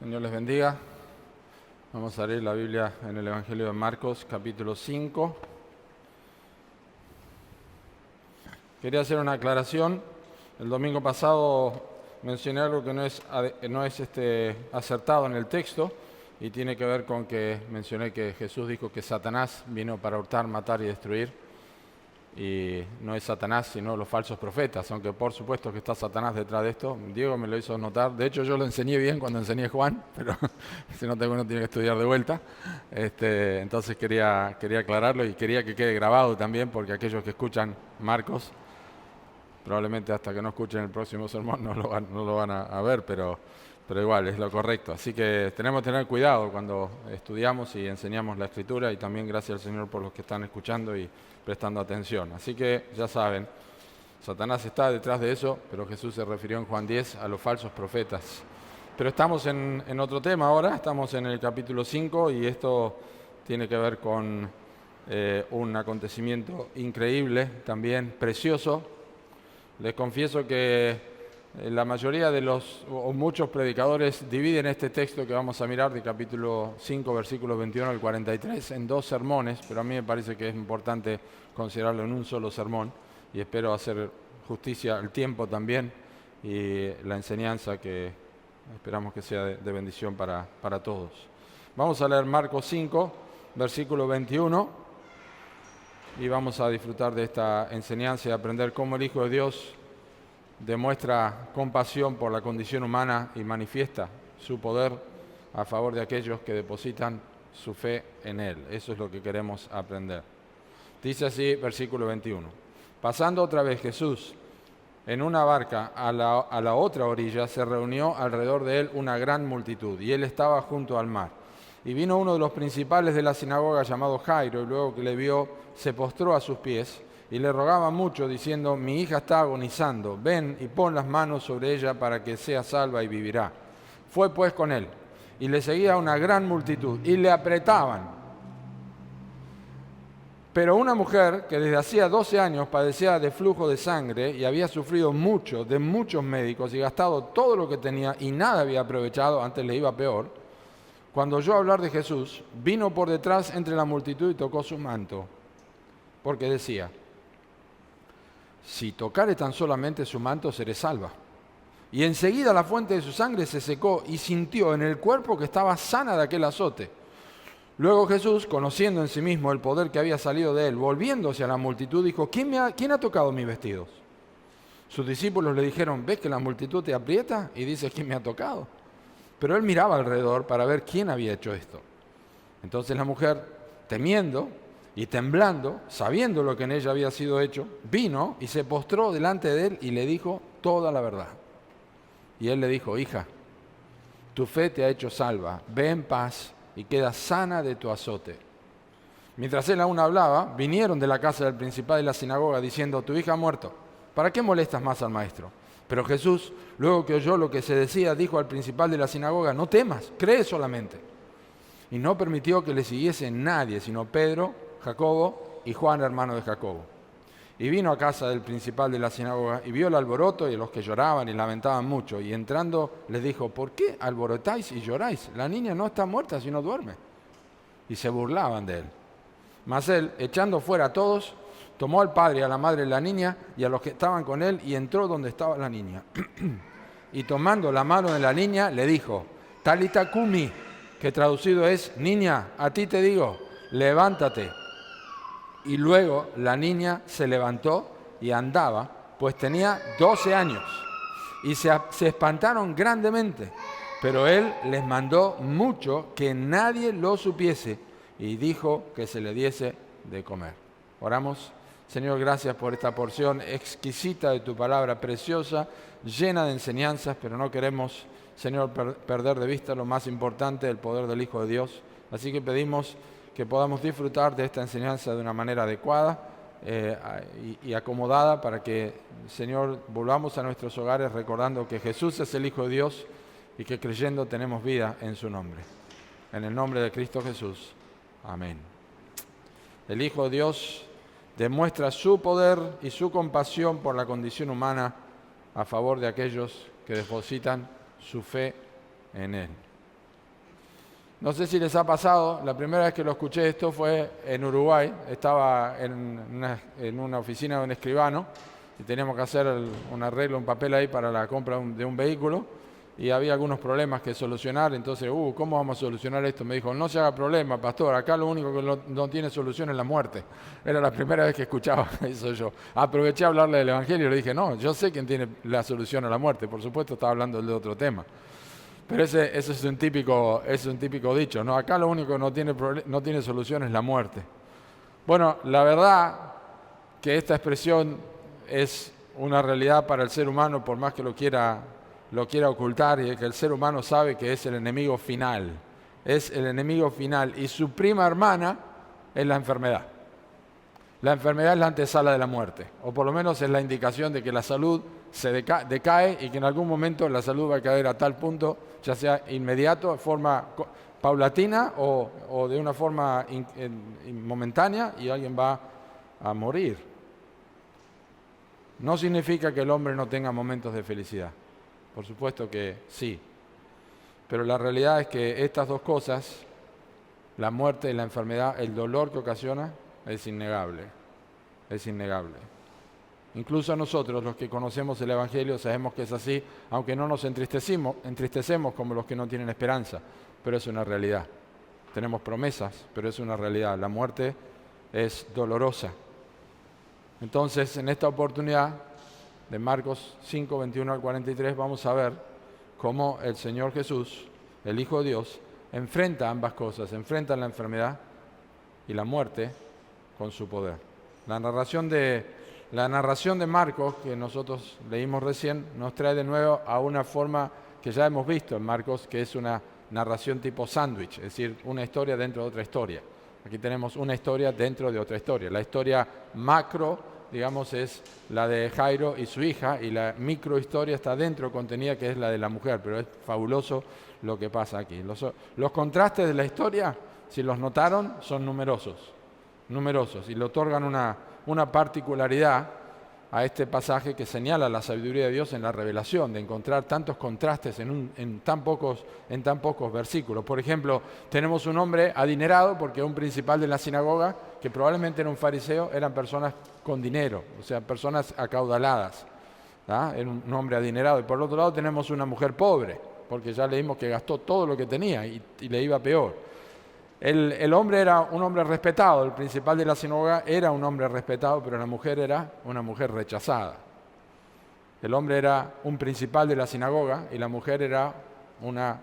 Señor les bendiga. Vamos a leer la Biblia en el Evangelio de Marcos, capítulo 5. Quería hacer una aclaración. El domingo pasado mencioné algo que no es acertado en el texto y tiene que ver con que mencioné que Jesús dijo que Satanás vino para hurtar, matar y destruir. Y no es Satanás, sino los falsos profetas, aunque por supuesto que está Satanás detrás de esto. Diego me lo hizo notar. De hecho, yo lo enseñé bien cuando enseñé Juan, pero si no tengo, uno tiene que estudiar de vuelta. Entonces quería aclararlo y quería que quede grabado también, porque aquellos que escuchan Marcos, probablemente hasta que no escuchen el próximo sermón no lo van a ver, pero igual es lo correcto. Así que tenemos que tener cuidado cuando estudiamos y enseñamos la Escritura, y también gracias al Señor por los que están escuchando y prestando atención. Así que ya saben, Satanás está detrás de eso, pero Jesús se refirió en Juan 10 a los falsos profetas. Pero estamos en otro tema ahora, estamos en el capítulo 5 y esto tiene que ver con un acontecimiento increíble, también precioso. Les confieso que la mayoría de o muchos predicadores dividen este texto que vamos a mirar de capítulo 5, versículos 21 al 43 en dos sermones, pero a mí me parece que es importante considerarlo en un solo sermón y espero hacer justicia al tiempo también y la enseñanza que esperamos que sea de bendición para todos. Vamos a leer Marcos 5, versículo 21 y vamos a disfrutar de esta enseñanza y aprender cómo el Hijo de Dios demuestra compasión por la condición humana y manifiesta su poder a favor de aquellos que depositan su fe en Él. Eso es lo que queremos aprender. Dice así, versículo 21. Pasando otra vez Jesús en una barca a la otra orilla, se reunió alrededor de Él una gran multitud, y Él estaba junto al mar. Y vino uno de los principales de la sinagoga llamado Jairo, y luego que le vio, se postró a sus pies y le rogaba mucho, diciendo: mi hija está agonizando, ven y pon las manos sobre ella para que sea salva y vivirá. Fue pues con él, y le seguía una gran multitud, y le apretaban. Pero una mujer que desde hacía 12 años padecía de flujo de sangre y había sufrido mucho de muchos médicos y gastado todo lo que tenía y nada había aprovechado, antes le iba peor, cuando oyó hablar de Jesús, vino por detrás entre la multitud y tocó su manto, porque decía: si tocare tan solamente su manto, seré salva. Y enseguida la fuente de su sangre se secó y sintió en el cuerpo que estaba sana de aquel azote. Luego Jesús, conociendo en sí mismo el poder que había salido de él, volviéndose a la multitud, dijo: ¿Quién ha tocado mis vestidos? Sus discípulos le dijeron: ¿ves que la multitud te aprieta? Y dices: ¿quién me ha tocado? Pero él miraba alrededor para ver quién había hecho esto. Entonces la mujer, temiendo y temblando, sabiendo lo que en ella había sido hecho, vino y se postró delante de él y le dijo toda la verdad. Y él le dijo: hija, tu fe te ha hecho salva, ve en paz y queda sana de tu azote. Mientras él aún hablaba, vinieron de la casa del principal de la sinagoga diciendo: tu hija ha muerto, ¿para qué molestas más al maestro? Pero Jesús, luego que oyó lo que se decía, dijo al principal de la sinagoga: no temas, cree solamente. Y no permitió que le siguiese nadie, sino Pedro, Jacobo y Juan, hermano de Jacobo. Y vino a casa del principal de la sinagoga y vio el alboroto y a los que lloraban y lamentaban mucho. Y entrando les dijo: ¿por qué alborotáis y lloráis? La niña no está muerta, sino duerme. Y se burlaban de él. Mas él, echando fuera a todos, tomó al padre y a la madre de la niña y a los que estaban con él y entró donde estaba la niña. Y tomando la mano de la niña le dijo: Talita cumi, que traducido es: niña, a ti te digo, levántate. Y luego la niña se levantó y andaba, pues tenía 12 años. Y se espantaron grandemente. Pero él les mandó mucho que nadie lo supiese y dijo que se le diese de comer. Oramos. Señor, gracias por esta porción exquisita de tu palabra, preciosa, llena de enseñanzas, pero no queremos, Señor, perder de vista lo más importante, el poder del Hijo de Dios. Así que pedimos que podamos disfrutar de esta enseñanza de una manera adecuada y acomodada para que, Señor, volvamos a nuestros hogares recordando que Jesús es el Hijo de Dios y que creyendo tenemos vida en su nombre. En el nombre de Cristo Jesús. Amén. El Hijo de Dios demuestra su poder y su compasión por la condición humana a favor de aquellos que depositan su fe en Él. No sé si les ha pasado, la primera vez que lo escuché esto fue en Uruguay. Estaba en una oficina de un escribano y teníamos que hacer un arreglo, un papel ahí para la compra de un vehículo y había algunos problemas que solucionar. Entonces, ¿cómo vamos a solucionar esto? Me dijo, no se haga problema, pastor, acá lo único que no tiene solución es la muerte. Era la primera vez que escuchaba eso yo. Aproveché a hablarle del Evangelio y le dije, no, yo sé quién tiene la solución a la muerte. Por supuesto, estaba hablando de otro tema. Pero ese es un típico dicho, ¿no? Acá lo único que no tiene solución es la muerte. Bueno, la verdad que esta expresión es una realidad para el ser humano, por más que lo quiera ocultar, y que el ser humano sabe que es el enemigo final. Es el enemigo final. Y su prima hermana es la enfermedad. La enfermedad es la antesala de la muerte, o por lo menos es la indicación de que la salud se decae y que en algún momento la salud va a caer a tal punto, ya sea inmediato, de forma paulatina o de una forma momentánea, y alguien va a morir. No significa que el hombre no tenga momentos de felicidad, por supuesto que sí, pero la realidad es que estas dos cosas, la muerte y la enfermedad, el dolor que ocasiona, es innegable, es innegable. Incluso nosotros, los que conocemos el Evangelio, sabemos que es así, aunque no nos entristecemos como los que no tienen esperanza, pero es una realidad. Tenemos promesas, pero es una realidad. La muerte es dolorosa. Entonces, en esta oportunidad de Marcos 5, 21 al 43, vamos a ver cómo el Señor Jesús, el Hijo de Dios, enfrenta ambas cosas, enfrenta la enfermedad y la muerte con su poder. La narración de Marcos, que nosotros leímos recién, nos trae de nuevo a una forma que ya hemos visto en Marcos, que es una narración tipo sándwich, es decir, una historia dentro de otra historia. Aquí tenemos una historia dentro de otra historia. La historia macro, digamos, es la de Jairo y su hija, y la microhistoria está dentro contenida, que es la de la mujer, pero es fabuloso lo que pasa aquí. Los contrastes de la historia, si los notaron, son numerosos, y le otorgan una particularidad a este pasaje que señala la sabiduría de Dios en la revelación, de encontrar tantos contrastes en tan pocos versículos. Por ejemplo, tenemos un hombre adinerado, porque un principal de la sinagoga, que probablemente era un fariseo, eran personas con dinero, o sea, personas acaudaladas. Era un hombre adinerado. Y por el otro lado tenemos una mujer pobre, porque ya leímos que gastó todo lo que tenía y le iba peor. El hombre era un hombre respetado, el principal de la sinagoga era un hombre respetado, pero la mujer era una mujer rechazada. El hombre era un principal de la sinagoga y la mujer era una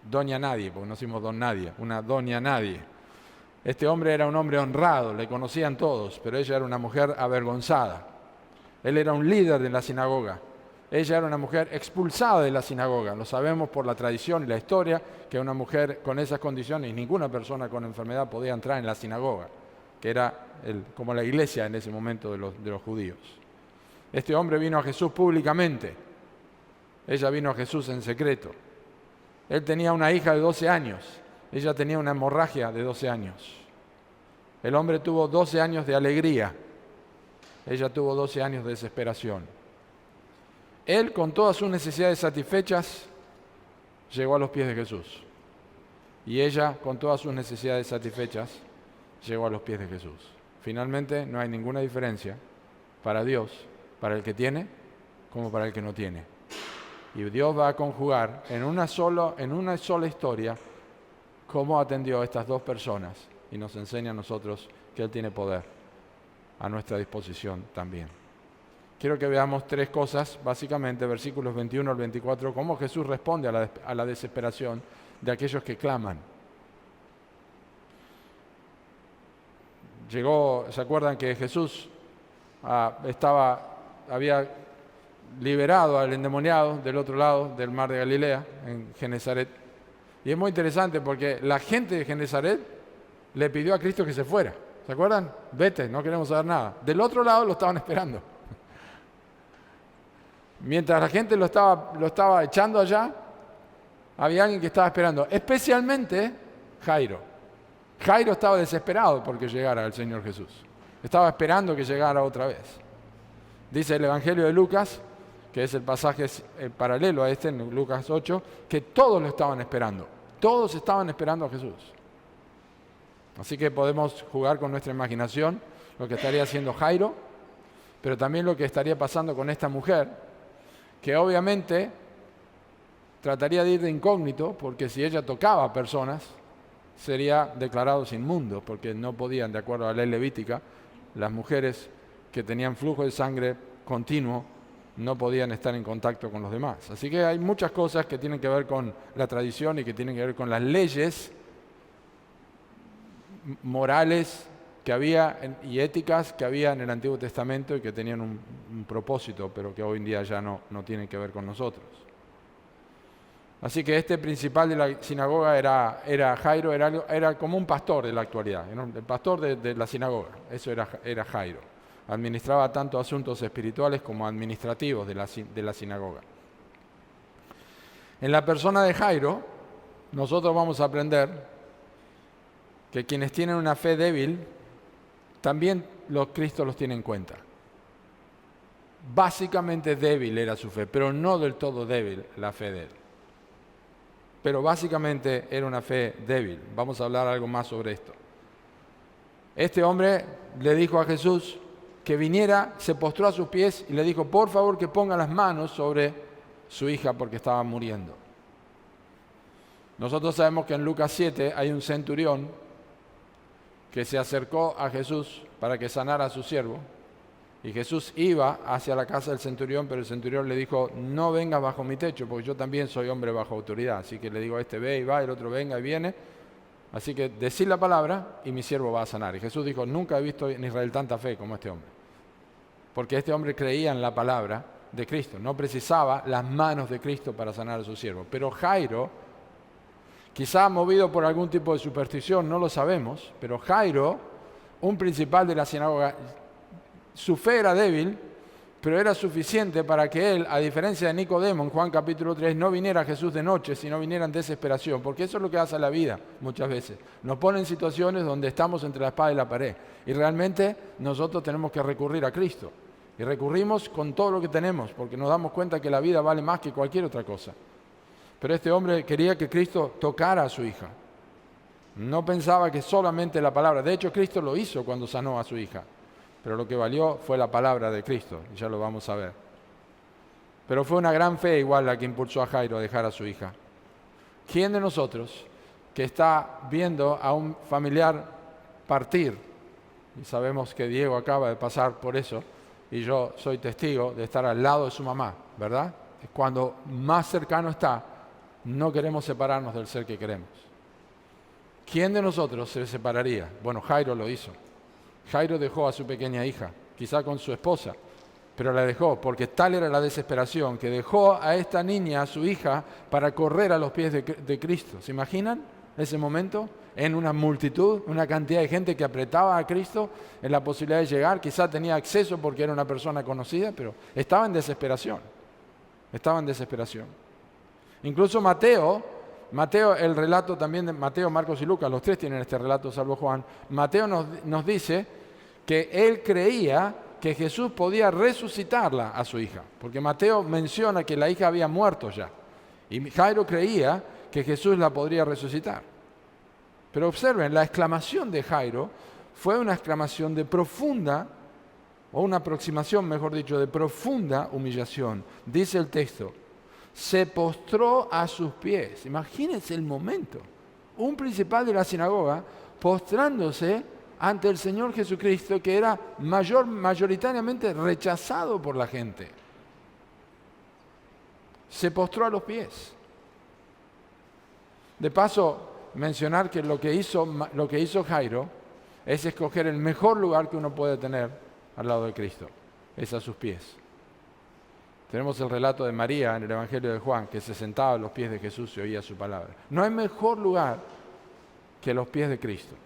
doña nadie, porque no decimos don nadie, una doña nadie. Este hombre era un hombre honrado, le conocían todos, pero ella era una mujer avergonzada. Él era un líder de la sinagoga. Ella era una mujer expulsada de la sinagoga. Lo sabemos por la tradición y la historia, que una mujer con esas condiciones, ninguna persona con enfermedad podía entrar en la sinagoga, que era como la iglesia en ese momento de los judíos. Este hombre vino a Jesús públicamente. Ella vino a Jesús en secreto. Él tenía una hija de 12 años. Ella tenía una hemorragia de 12 años. El hombre tuvo 12 años de alegría. Ella tuvo 12 años de desesperación. Él, con todas sus necesidades satisfechas, llegó a los pies de Jesús. Y ella, con todas sus necesidades satisfechas, llegó a los pies de Jesús. Finalmente, no hay ninguna diferencia para Dios, para el que tiene como para el que no tiene. Y Dios va a conjugar en una sola historia cómo atendió a estas dos personas y nos enseña a nosotros que Él tiene poder a nuestra disposición también. Quiero que veamos tres cosas, básicamente, versículos 21 al 24, cómo Jesús responde a la desesperación de aquellos que claman. ¿Se acuerdan que Jesús había liberado al endemoniado del otro lado del mar de Galilea, en Genesaret? Y es muy interesante porque la gente de Genesaret le pidió a Cristo que se fuera. ¿Se acuerdan? Vete, no queremos saber nada. Del otro lado lo estaban esperando. Mientras la gente lo estaba echando allá, había alguien que estaba esperando, especialmente Jairo. Jairo estaba desesperado porque llegara el Señor Jesús. Estaba esperando que llegara otra vez. Dice el Evangelio de Lucas, que es el pasaje paralelo a este, en Lucas 8, que todos lo estaban esperando. Todos estaban esperando a Jesús. Así que podemos jugar con nuestra imaginación lo que estaría haciendo Jairo, pero también lo que estaría pasando con esta mujer, que obviamente trataría de ir de incógnito, porque si ella tocaba a personas, sería declarados inmundos, porque no podían, de acuerdo a la ley levítica, las mujeres que tenían flujo de sangre continuo no podían estar en contacto con los demás. Así que hay muchas cosas que tienen que ver con la tradición y que tienen que ver con las leyes morales que había y éticas que había en el Antiguo Testamento y que tenían un propósito, pero que hoy en día ya no tienen que ver con nosotros. Así que este principal de la sinagoga era Jairo, era como un pastor de la actualidad, el pastor de la sinagoga, eso era Jairo. Administraba tanto asuntos espirituales como administrativos de la sinagoga. En la persona de Jairo, nosotros vamos a aprender que quienes tienen una fe débil, también Cristo los tiene en cuenta. Básicamente débil era su fe, pero no del todo débil la fe de él. Pero básicamente era una fe débil. Vamos a hablar algo más sobre esto. Este hombre le dijo a Jesús que viniera, se postró a sus pies y le dijo, por favor que ponga las manos sobre su hija porque estaba muriendo. Nosotros sabemos que en Lucas 7 hay un centurión que se acercó a Jesús para que sanara a su siervo. Y Jesús iba hacia la casa del centurión, pero el centurión le dijo, no vengas bajo mi techo, porque yo también soy hombre bajo autoridad. Así que le digo a este, ve y va, el otro venga y viene. Así que decid la palabra y mi siervo va a sanar. Y Jesús dijo, nunca he visto en Israel tanta fe como este hombre. Porque este hombre creía en la palabra de Cristo, no precisaba las manos de Cristo para sanar a su siervo. Pero Jairo, quizá movido por algún tipo de superstición, no lo sabemos, pero Jairo, un principal de la sinagoga, su fe era débil, pero era suficiente para que él, a diferencia de Nicodemo en Juan capítulo 3, no viniera a Jesús de noche, sino viniera en desesperación, porque eso es lo que hace la vida muchas veces. Nos pone en situaciones donde estamos entre la espada y la pared, y realmente nosotros tenemos que recurrir a Cristo. Y recurrimos con todo lo que tenemos, porque nos damos cuenta que la vida vale más que cualquier otra cosa. Pero este hombre quería que Cristo tocara a su hija. No pensaba que solamente la palabra, de hecho Cristo lo hizo cuando sanó a su hija. Pero lo que valió fue la palabra de Cristo, y ya lo vamos a ver. Pero fue una gran fe igual la que impulsó a Jairo a dejar a su hija. ¿Quién de nosotros que está viendo a un familiar partir, y sabemos que Diego acaba de pasar por eso, y yo soy testigo de estar al lado de su mamá, ¿verdad? Cuando más cercano está, no queremos separarnos del ser que queremos. ¿Quién de nosotros se separaría? Bueno, Jairo lo hizo. Jairo dejó a su pequeña hija, quizá con su esposa, pero la dejó porque tal era la desesperación que dejó a esta niña, a su hija, para correr a los pies de Cristo. ¿Se imaginan ese momento? En una multitud, una cantidad de gente que apretaba a Cristo en la posibilidad de llegar. Quizá tenía acceso porque era una persona conocida, pero estaba en desesperación. Estaba en desesperación. Incluso Mateo, el relato también de Mateo, Marcos y Lucas, los tres tienen este relato salvo Juan. Mateo nos dice que él creía que Jesús podía resucitarla a su hija, porque Mateo menciona que la hija había muerto ya, y Jairo creía que Jesús la podría resucitar. Pero observen, la exclamación de Jairo fue una exclamación de profunda, o una aproximación, mejor dicho, de profunda humillación. Dice el texto, se postró a sus pies. Imagínense el momento. Un principal de la sinagoga postrándose ante el Señor Jesucristo, que era mayoritariamente rechazado por la gente. Se postró a los pies. De paso, mencionar que lo que hizo Jairo es escoger el mejor lugar que uno puede tener al lado de Cristo, es a sus pies. Tenemos el relato de María en el Evangelio de Juan, que se sentaba a los pies de Jesús y oía su palabra. No hay mejor lugar que los pies de Cristo.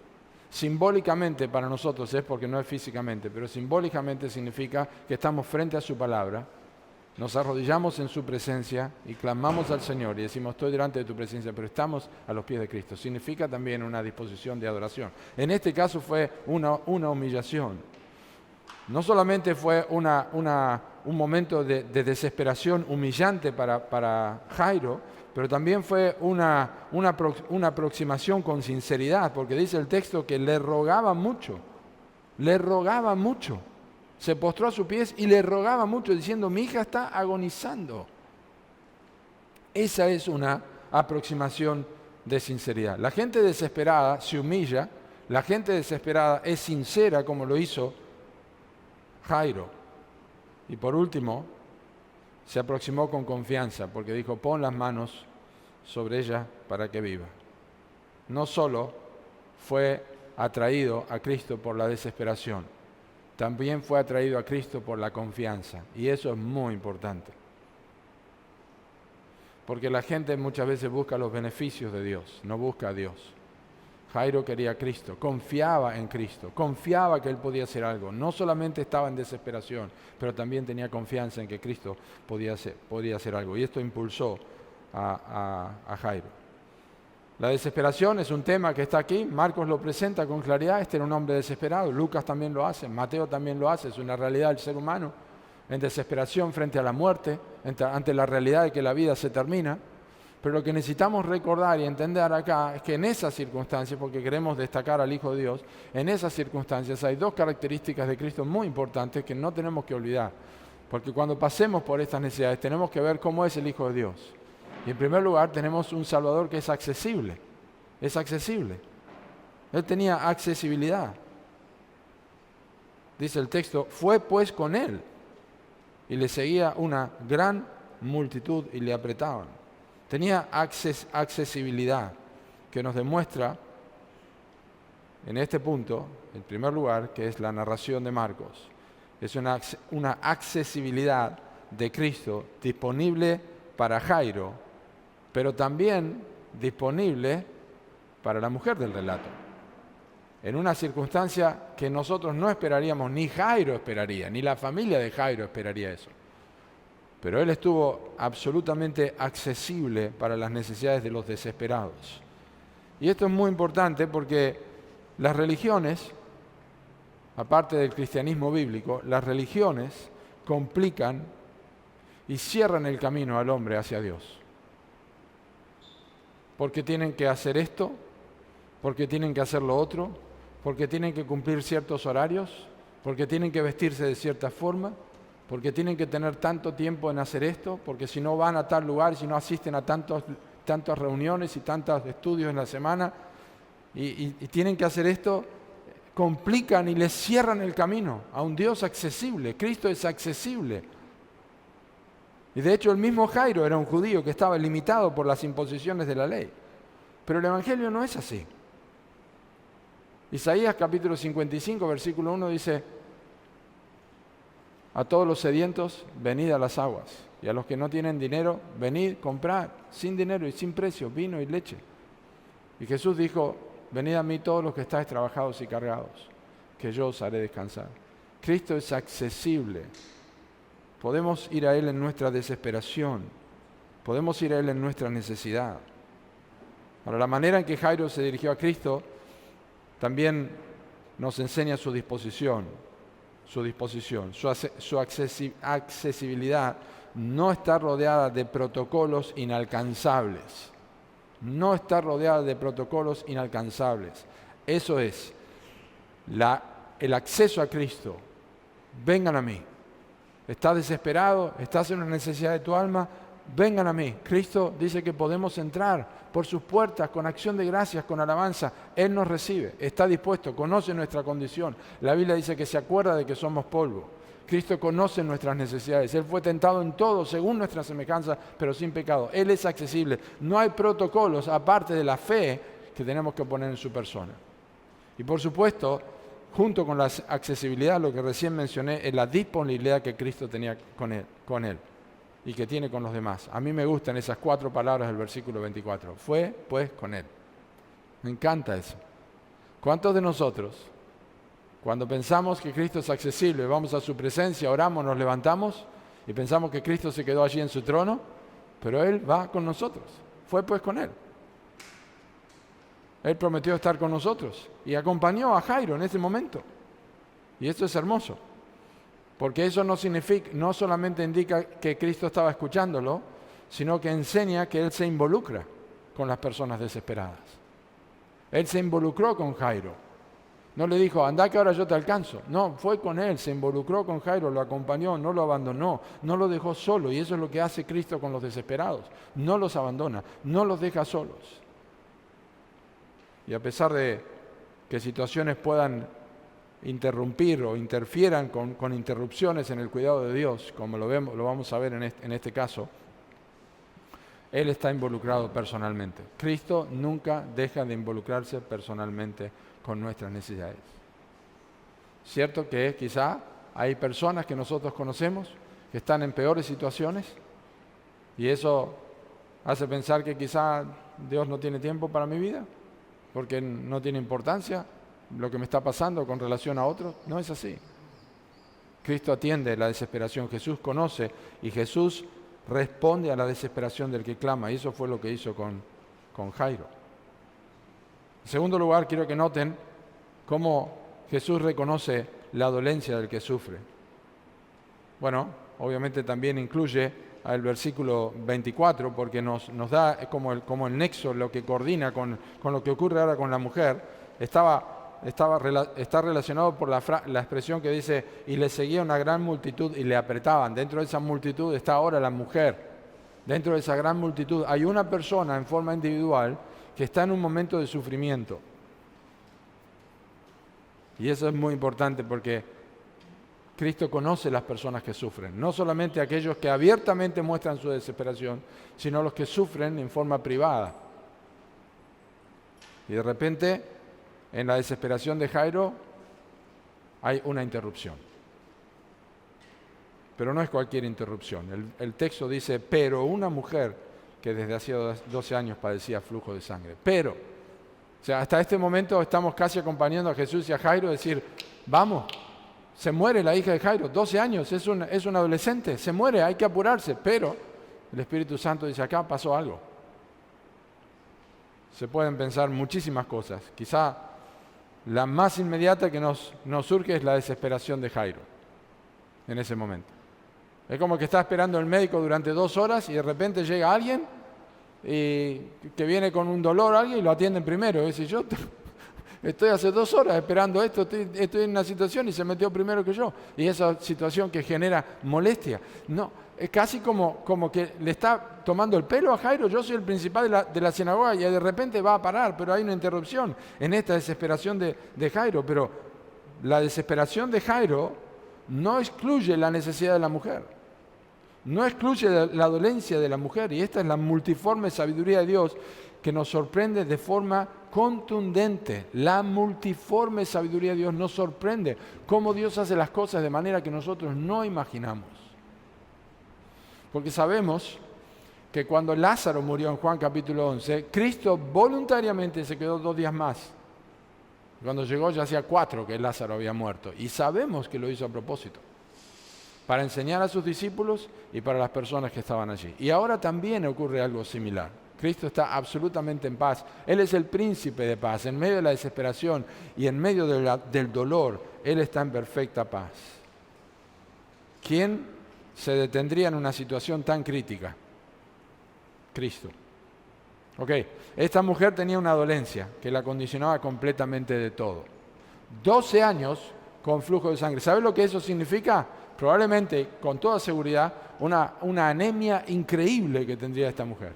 Simbólicamente para nosotros es porque no es físicamente, pero simbólicamente significa que estamos frente a su palabra, nos arrodillamos en su presencia y clamamos al Señor y decimos, estoy delante de tu presencia, pero estamos a los pies de Cristo. Significa también una disposición de adoración. En este caso fue una humillación. No solamente fue una un momento de desesperación humillante para Jairo, pero también fue una aproximación con sinceridad, porque dice el texto que le rogaba mucho, se postró a sus pies y le rogaba mucho, diciendo: mi hija está agonizando. Esa es una aproximación de sinceridad. La gente desesperada se humilla, la gente desesperada es sincera, como lo hizo Jairo. Y por último, se aproximó con confianza, porque dijo: pon las manos sobre ella para que viva. No solo fue atraído a Cristo por la desesperación, también fue atraído a Cristo por la confianza. Y eso es muy importante. Porque la gente muchas veces busca los beneficios de Dios, no busca a Dios. Jairo quería a Cristo, confiaba en Cristo, confiaba que Él podía hacer algo. No solamente estaba en desesperación, pero también tenía confianza en que Cristo podía hacer algo. Y esto impulsó a Jairo. La desesperación es un tema que está aquí. Marcos lo presenta con claridad. Este era un hombre desesperado. Lucas también lo hace. Mateo también lo hace. Es una realidad del ser humano. En desesperación frente a la muerte, ante la realidad de que la vida se termina. Pero lo que necesitamos recordar y entender acá es que en esas circunstancias, porque queremos destacar al Hijo de Dios, en esas circunstancias hay dos características de Cristo muy importantes que no tenemos que olvidar. Porque cuando pasemos por estas necesidades tenemos que ver cómo es el Hijo de Dios. Y en primer lugar tenemos un Salvador que es accesible. Es accesible. Él tenía accesibilidad. Dice el texto: fue pues con él. Y le seguía una gran multitud y le apretaban. Tenía accesibilidad, que nos demuestra en este punto, en primer lugar, que es la narración de Marcos. Es una accesibilidad de Cristo disponible para Jairo, pero también disponible para la mujer del relato. En una circunstancia que nosotros no esperaríamos, ni Jairo esperaría, ni la familia de Jairo esperaría eso. Pero él estuvo absolutamente accesible para las necesidades de los desesperados. Y esto es muy importante porque las religiones, aparte del cristianismo bíblico, las religiones complican y cierran el camino al hombre hacia Dios. Porque tienen que hacer esto, porque tienen que hacer lo otro, porque tienen que cumplir ciertos horarios, porque tienen que vestirse de cierta forma, porque tienen que tener tanto tiempo en hacer esto, porque si no van a tal lugar, si no asisten a tantas reuniones y tantos estudios en la semana, y tienen que hacer esto, complican y les cierran el camino a un Dios accesible. Cristo es accesible. Y de hecho el mismo Jairo era un judío que estaba limitado por las imposiciones de la ley. Pero el Evangelio no es así. Isaías capítulo 55, versículo 1 dice: a todos los sedientos, venid a las aguas, y a los que no tienen dinero, venid, comprad, sin dinero y sin precio, vino y leche. Y Jesús dijo: venid a mí todos los que estáis trabajados y cargados, que yo os haré descansar. Cristo es accesible. Podemos ir a Él en nuestra desesperación, podemos ir a Él en nuestra necesidad. Ahora, la manera en que Jairo se dirigió a Cristo también nos enseña su disposición. Su accesibilidad no está rodeada de protocolos inalcanzables. No está rodeada de protocolos inalcanzables. Eso es el acceso a Cristo. Vengan a mí. ¿Estás desesperado? ¿Estás en una necesidad de tu alma? Vengan a mí. Cristo dice que podemos entrar por sus puertas con acción de gracias, con alabanza. Él nos recibe, está dispuesto, conoce nuestra condición. La Biblia dice que se acuerda de que somos polvo. Cristo conoce nuestras necesidades. Él fue tentado en todo según nuestra semejanza, pero sin pecado. Él es accesible. No hay protocolos aparte de la fe que tenemos que poner en su persona. Y por supuesto, junto con la accesibilidad, lo que recién mencioné, es la disponibilidad que Cristo tenía con él y que tiene con los demás. A mí me gustan esas 4 palabras del versículo 24. Fue, pues, con Él. Me encanta eso. ¿Cuántos de nosotros, cuando pensamos que Cristo es accesible, vamos a su presencia, oramos, nos levantamos y pensamos que Cristo se quedó allí en su trono, pero Él va con nosotros? Fue, pues, con Él. Él prometió estar con nosotros y acompañó a Jairo en ese momento. Y esto es hermoso. Porque eso no solamente indica que Cristo estaba escuchándolo, sino que enseña que Él se involucra con las personas desesperadas. Él se involucró con Jairo. No le dijo, anda que ahora yo te alcanzo. No, fue con él, se involucró con Jairo, lo acompañó, no lo abandonó, no lo dejó solo. Y eso es lo que hace Cristo con los desesperados. No los abandona, no los deja solos. Y a pesar de que situaciones puedan interrumpir o interfieran con interrupciones en el cuidado de Dios, como lo vamos a ver en este caso, Él está involucrado personalmente. Cristo nunca deja de involucrarse personalmente con nuestras necesidades. Cierto que quizá hay personas que nosotros conocemos que están en peores situaciones y eso hace pensar que quizá Dios no tiene tiempo para mi vida porque no tiene importancia lo que me está pasando con relación a otros. No es así. Cristo atiende la desesperación, Jesús conoce y Jesús responde a la desesperación del que clama, y eso fue lo que hizo con Jairo. En segundo lugar, quiero que noten cómo Jesús reconoce la dolencia del que sufre. Bueno, obviamente también incluye al versículo 24, porque nos da como el nexo, lo que coordina con lo que ocurre ahora con la mujer. Está relacionado por la expresión que dice, y le seguía una gran multitud y le apretaban. Dentro de esa multitud está ahora la mujer. Dentro de esa gran multitud hay una persona en forma individual que está en un momento de sufrimiento. Y eso es muy importante porque Cristo conoce las personas que sufren, no solamente aquellos que abiertamente muestran su desesperación, sino los que sufren en forma privada. Y de repente, en la desesperación de Jairo, hay una interrupción. Pero no es cualquier interrupción. El texto dice, pero una mujer que desde hacía 12 años padecía flujo de sangre. Pero, o sea, hasta este momento estamos casi acompañando a Jesús y a Jairo, decir, vamos, se muere la hija de Jairo, 12 años, es un adolescente, se muere, hay que apurarse. Pero el Espíritu Santo dice, acá pasó algo. Se pueden pensar muchísimas cosas. Quizá la más inmediata que nos surge es la desesperación de Jairo en ese momento. Es como que está esperando el médico durante 2 horas y de repente llega alguien que viene con un dolor o alguien y lo atienden primero. Y dice, yo estoy hace 2 horas esperando esto, estoy en una situación y se metió primero que yo. Y esa situación que genera molestia. No, es casi como que le está tomando el pelo a Jairo. Yo soy el principal de la sinagoga y de repente va a parar, pero hay una interrupción en esta desesperación de Jairo. Pero la desesperación de Jairo no excluye la necesidad de la mujer. No excluye la dolencia de la mujer. Y esta es la multiforme sabiduría de Dios que nos sorprende de forma contundente. La multiforme sabiduría de Dios nos sorprende cómo Dios hace las cosas de manera que nosotros no imaginamos. Porque sabemos que cuando Lázaro murió en Juan capítulo 11, Cristo voluntariamente se quedó 2 días más. Cuando llegó ya hacía 4 que Lázaro había muerto. Y sabemos que lo hizo a propósito, para enseñar a sus discípulos y para las personas que estaban allí. Y ahora también ocurre algo similar. Cristo está absolutamente en paz. Él es el príncipe de paz. En medio de la desesperación y en medio del dolor, Él está en perfecta paz. ¿Quién se detendría en una situación tan crítica? Cristo. Ok, esta mujer tenía una dolencia que la condicionaba completamente de todo. 12 años con flujo de sangre. ¿Sabe lo que eso significa? Probablemente, con toda seguridad, una anemia increíble que tendría esta mujer.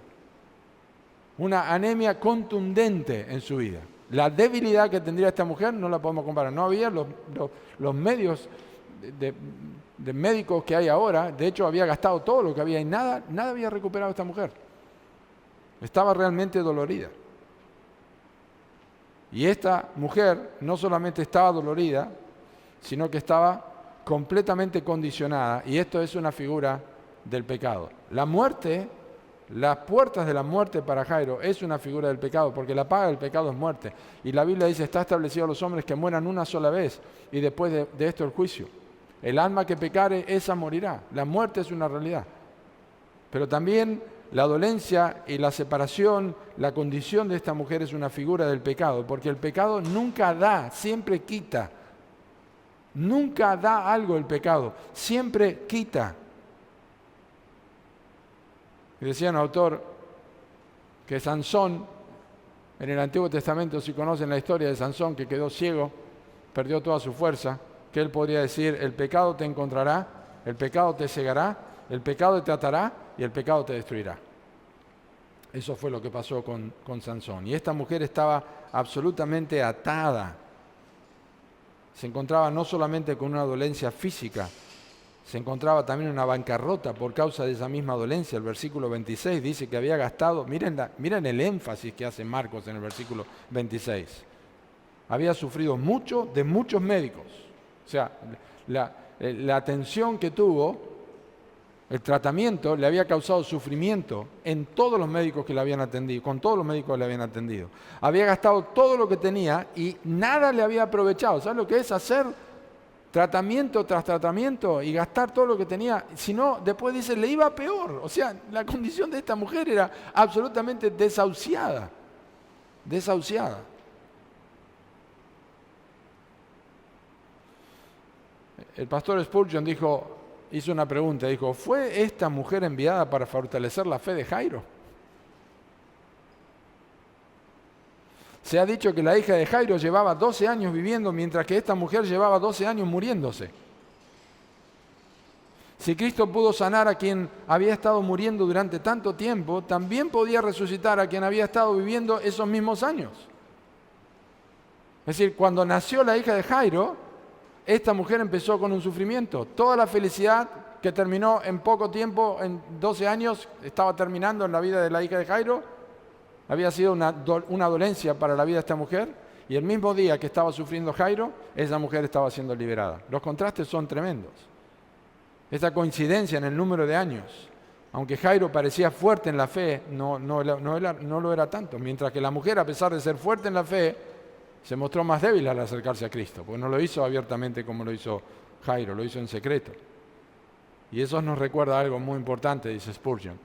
Una anemia contundente en su vida. La debilidad que tendría esta mujer no la podemos comparar. No había los medios de médicos que hay ahora. De hecho, había gastado todo lo que había y nada había recuperado esta mujer. Estaba realmente dolorida. Y esta mujer no solamente estaba dolorida, sino que estaba completamente condicionada. Y esto es una figura del pecado. La muerte, las puertas de la muerte para Jairo es una figura del pecado, porque la paga del pecado es muerte. Y la Biblia dice, está establecido a los hombres que mueran una sola vez y después de esto el juicio. El alma que pecare, esa morirá. La muerte es una realidad. Pero también la dolencia y la separación, la condición de esta mujer es una figura del pecado, porque el pecado nunca da, siempre quita. Nunca da algo el pecado, siempre quita. Y decía un autor que Sansón, en el Antiguo Testamento, si conocen la historia de Sansón, que quedó ciego, perdió toda su fuerza, que él podría decir: el pecado te encontrará, el pecado te cegará, el pecado te atará y el pecado te destruirá. Eso fue lo que pasó con Sansón. Y esta mujer estaba absolutamente atada. Se encontraba no solamente con una dolencia física, se encontraba también en una bancarrota por causa de esa misma dolencia. El versículo 26 dice que había gastado, miren el énfasis que hace Marcos en el versículo 26. Había sufrido mucho de muchos médicos. O sea, la atención que tuvo, el tratamiento, le había causado sufrimiento en todos los médicos que le habían atendido, con todos los médicos que le habían atendido. Había gastado todo lo que tenía y nada le había aprovechado. ¿Sabes lo que es hacer tratamiento tras tratamiento y gastar todo lo que tenía? Si no, después dice, le iba peor. O sea, la condición de esta mujer era absolutamente desahuciada. Desahuciada. El pastor Spurgeon hizo una pregunta, dijo: ¿fue esta mujer enviada para fortalecer la fe de Jairo? Se ha dicho que la hija de Jairo llevaba 12 años viviendo, mientras que esta mujer llevaba 12 años muriéndose. Si Cristo pudo sanar a quien había estado muriendo durante tanto tiempo, también podía resucitar a quien había estado viviendo esos mismos años. Es decir, cuando nació la hija de Jairo, esta mujer empezó con un sufrimiento. Toda la felicidad que terminó en poco tiempo, en 12 años, estaba terminando en la vida de la hija de Jairo. Había sido una dolencia para la vida de esta mujer. Y el mismo día que estaba sufriendo Jairo, esa mujer estaba siendo liberada. Los contrastes son tremendos. Esta coincidencia en el número de años. Aunque Jairo parecía fuerte en la fe, no lo era tanto. Mientras que la mujer, a pesar de ser fuerte en la fe, se mostró más débil al acercarse a Cristo, porque no lo hizo abiertamente como lo hizo Jairo, lo hizo en secreto. Y eso nos recuerda algo muy importante, dice Spurgeon,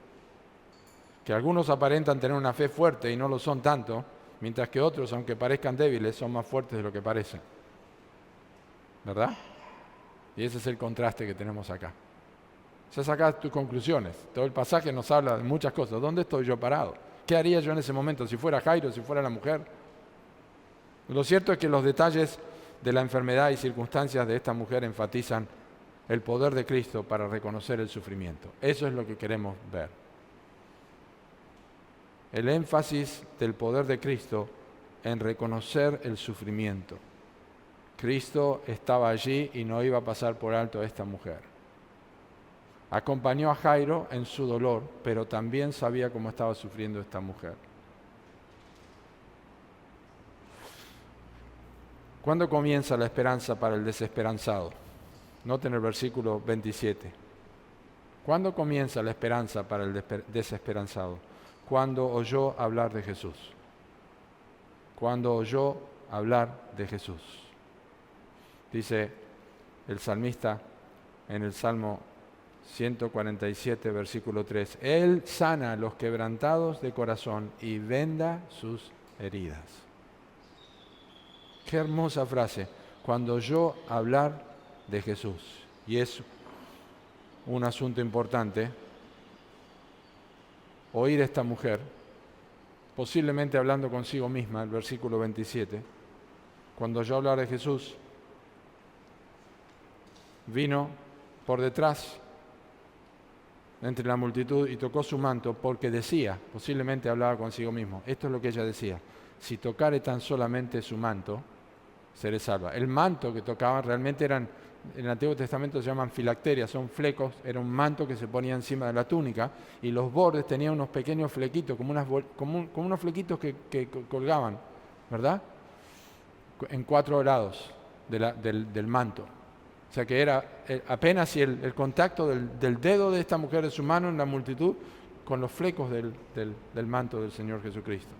que algunos aparentan tener una fe fuerte y no lo son tanto, mientras que otros, aunque parezcan débiles, son más fuertes de lo que parecen. ¿Verdad? Y ese es el contraste que tenemos acá. Ya sacas tus conclusiones. Todo el pasaje nos habla de muchas cosas. ¿Dónde estoy yo parado? ¿Qué haría yo en ese momento si fuera Jairo, si fuera la mujer? Lo cierto es que los detalles de la enfermedad y circunstancias de esta mujer enfatizan el poder de Cristo para reconocer el sufrimiento. Eso es lo que queremos ver. El énfasis del poder de Cristo en reconocer el sufrimiento. Cristo estaba allí y no iba a pasar por alto a esta mujer. Acompañó a Jairo en su dolor, pero también sabía cómo estaba sufriendo esta mujer. ¿Cuándo comienza la esperanza para el desesperanzado? Noten el versículo 27. ¿Cuándo comienza la esperanza para el desesperanzado? Cuando oyó hablar de Jesús. Cuando oyó hablar de Jesús. Dice el salmista en el Salmo 147, versículo 3. Él sana a los quebrantados de corazón y venda sus heridas. Qué hermosa frase, cuando oyó hablar de Jesús. Y es un asunto importante oír a esta mujer, posiblemente hablando consigo misma, el versículo 27. Cuando oyó hablar de Jesús, vino por detrás entre la multitud y tocó su manto, porque decía, posiblemente hablaba consigo mismo, esto es lo que ella decía: si tocare tan solamente su manto, seré salva. El manto que tocaban realmente eran, en el Antiguo Testamento se llaman filacterias, son flecos, era un manto que se ponía encima de la túnica y los bordes tenían unos pequeños flequitos, como unos flequitos que colgaban, ¿verdad? En 4 lados del manto. O sea que era apenas si el contacto del dedo de esta mujer de su mano en la multitud con los flecos del manto del Señor Jesucristo.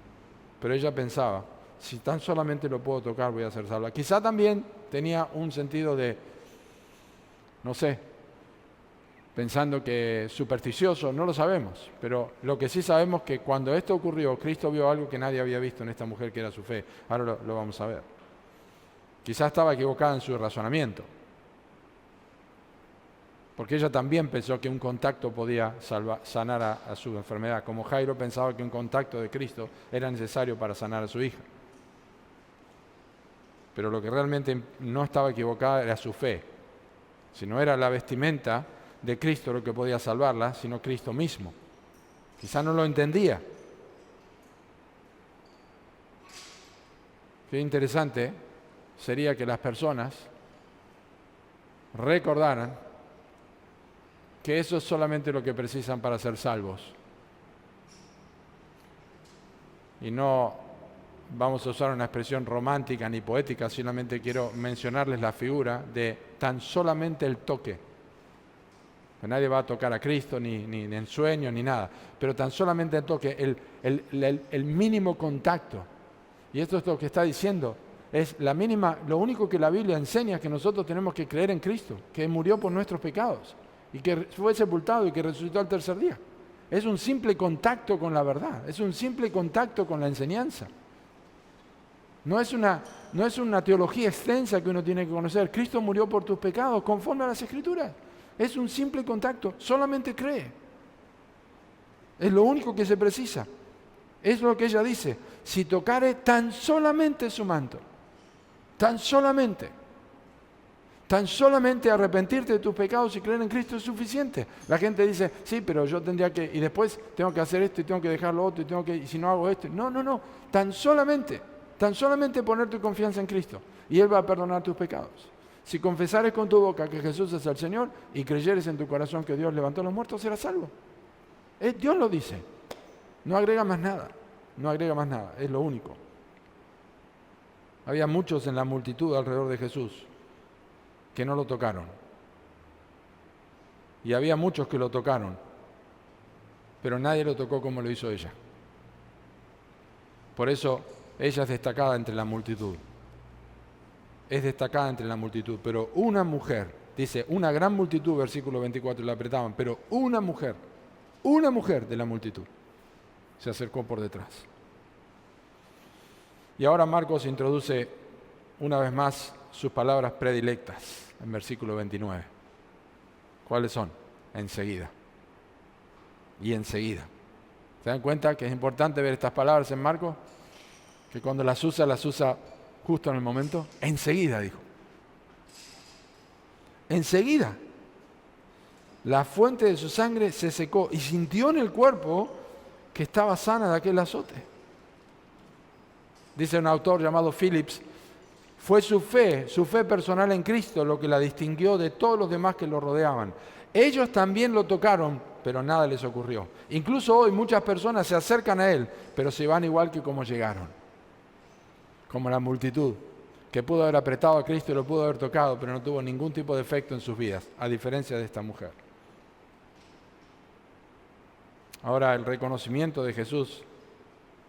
Pero ella pensaba, si tan solamente lo puedo tocar, voy a ser salva. Quizá también tenía un sentido de, no sé, pensando que supersticioso, no lo sabemos. Pero lo que sí sabemos es que cuando esto ocurrió, Cristo vio algo que nadie había visto en esta mujer, que era su fe. Ahora lo vamos a ver. Quizás estaba equivocada en su razonamiento, porque ella también pensó que un contacto podía sanar a su enfermedad, como Jairo pensaba que un contacto de Cristo era necesario para sanar a su hija. Pero lo que realmente no estaba equivocada era su fe, si no era la vestimenta de Cristo lo que podía salvarla, sino Cristo mismo. Quizás no lo entendía. Qué interesante sería que las personas recordaran que eso es solamente lo que precisan para ser salvos. Y no vamos a usar una expresión romántica ni poética, solamente quiero mencionarles la figura de tan solamente el toque. Que nadie va a tocar a Cristo, ni en sueño, ni nada, pero tan solamente el toque, el mínimo contacto. Y esto es lo que está diciendo, es la mínima, lo único que la Biblia enseña es que nosotros tenemos que creer en Cristo, que murió por nuestros pecados, y que fue sepultado y que resucitó al tercer día. Es un simple contacto con la verdad, es un simple contacto con la enseñanza. No es una teología extensa que uno tiene que conocer. Cristo murió por tus pecados conforme a las Escrituras. Es un simple contacto, solamente cree. Es lo único que se precisa. Es lo que ella dice, si tocare tan solamente su manto, tan solamente arrepentirte de tus pecados y creer en Cristo es suficiente. La gente dice, sí, pero yo tendría que, y después tengo que hacer esto y tengo que dejar lo otro y si no hago esto. No, tan solamente poner tu confianza en Cristo y Él va a perdonar tus pecados. Si confesares con tu boca que Jesús es el Señor y creyeres en tu corazón que Dios levantó a los muertos, serás salvo. Dios lo dice. No agrega más nada. Es lo único. Había muchos en la multitud alrededor de Jesús que no lo tocaron. Y había muchos que lo tocaron, pero nadie lo tocó como lo hizo ella. Por eso ella es destacada entre la multitud. Pero una mujer, dice, una gran multitud, versículo 24, la apretaban, pero una mujer de la multitud se acercó por detrás. Y ahora Marcos introduce una vez más sus palabras predilectas en versículo 29. ¿Cuáles son? Enseguida. Y enseguida. ¿Se dan cuenta que es importante ver estas palabras en Marcos? Que cuando las usa justo en el momento. Enseguida, dijo. Enseguida. La fuente de su sangre se secó y sintió en el cuerpo que estaba sana de aquel azote. Dice un autor llamado Phillips, fue su fe personal en Cristo lo que la distinguió de todos los demás que lo rodeaban. Ellos también lo tocaron, pero nada les ocurrió. Incluso hoy muchas personas se acercan a Él, pero se van igual que como llegaron. Como la multitud, que pudo haber apretado a Cristo y lo pudo haber tocado, pero no tuvo ningún tipo de efecto en sus vidas, a diferencia de esta mujer. Ahora, el reconocimiento de Jesús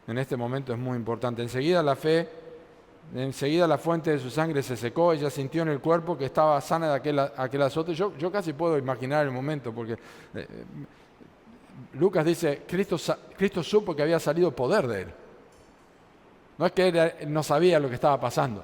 en este momento es muy importante. Enseguida la fuente de su sangre se secó, ella sintió en el cuerpo que estaba sana de aquel azote. Yo casi puedo imaginar el momento, porque Lucas dice, Cristo supo que había salido poder de Él. No es que Él no sabía lo que estaba pasando.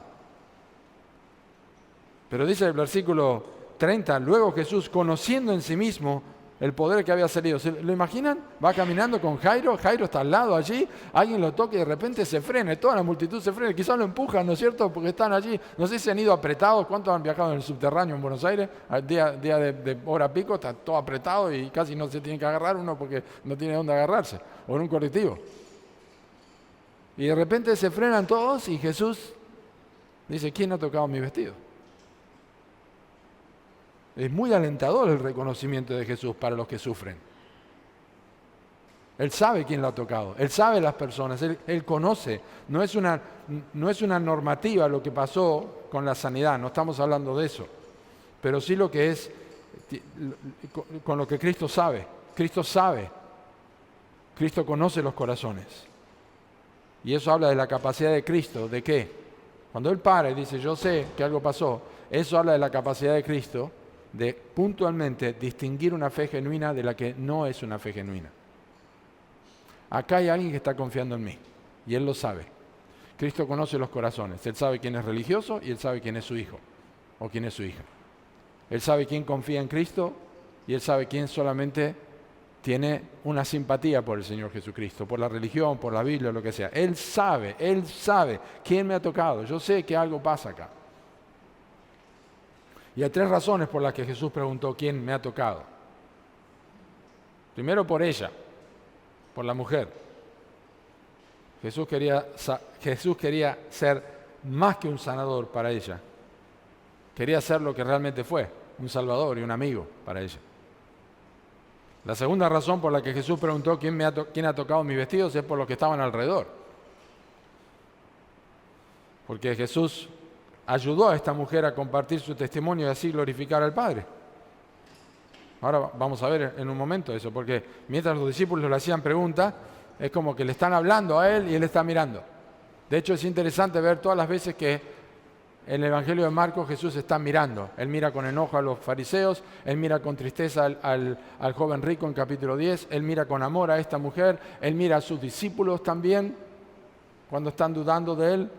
Pero dice el versículo 30, luego Jesús, conociendo en sí mismo el poder que había salido. ¿Se lo imaginan? Va caminando con Jairo está al lado allí, alguien lo toca y de repente se frena, y toda la multitud se frena, quizás lo empujan, ¿no es cierto? Porque están allí, no sé si han ido apretados, ¿cuántos han viajado en el subterráneo en Buenos Aires? Al día de hora pico está todo apretado y casi no se tiene que agarrar uno porque no tiene dónde agarrarse, o en un colectivo. Y de repente se frenan todos y Jesús dice, ¿quién ha tocado mi vestido? Es muy alentador el reconocimiento de Jesús para los que sufren. Él sabe quién lo ha tocado, Él sabe las personas, Él conoce. No es una normativa lo que pasó con la sanidad, no estamos hablando de eso. Pero sí lo que es, con lo que Cristo sabe. Cristo conoce los corazones. Y eso habla de la capacidad de Cristo, ¿de qué? Cuando Él para y dice, yo sé que algo pasó, eso habla de la capacidad de Cristo de puntualmente distinguir una fe genuina de la que no es una fe genuina. Acá hay alguien que está confiando en mí y Él lo sabe. Cristo conoce los corazones. Él sabe quién es religioso y Él sabe quién es su hijo o quién es su hija. Él sabe quién confía en Cristo y Él sabe quién solamente tiene una simpatía por el Señor Jesucristo, por la religión, por la Biblia, lo que sea. Él sabe quién me ha tocado. Yo sé que algo pasa acá. Y hay 3 razones por las que Jesús preguntó quién me ha tocado. Primero por ella, por la mujer. Jesús quería ser más que un sanador para ella. Quería ser lo que realmente fue, un salvador y un amigo para ella. La segunda razón por la que Jesús preguntó quién ha tocado mis vestidos es por los que estaban alrededor. Porque Jesús ayudó a esta mujer a compartir su testimonio y así glorificar al Padre. Ahora vamos a ver en un momento eso, porque mientras los discípulos le hacían preguntas, es como que le están hablando a él y él está mirando. De hecho, es interesante ver todas las veces que en el Evangelio de Marcos Jesús está mirando. Él mira con enojo a los fariseos, él mira con tristeza al joven rico en capítulo 10, él mira con amor a esta mujer, él mira a sus discípulos también cuando están dudando de él.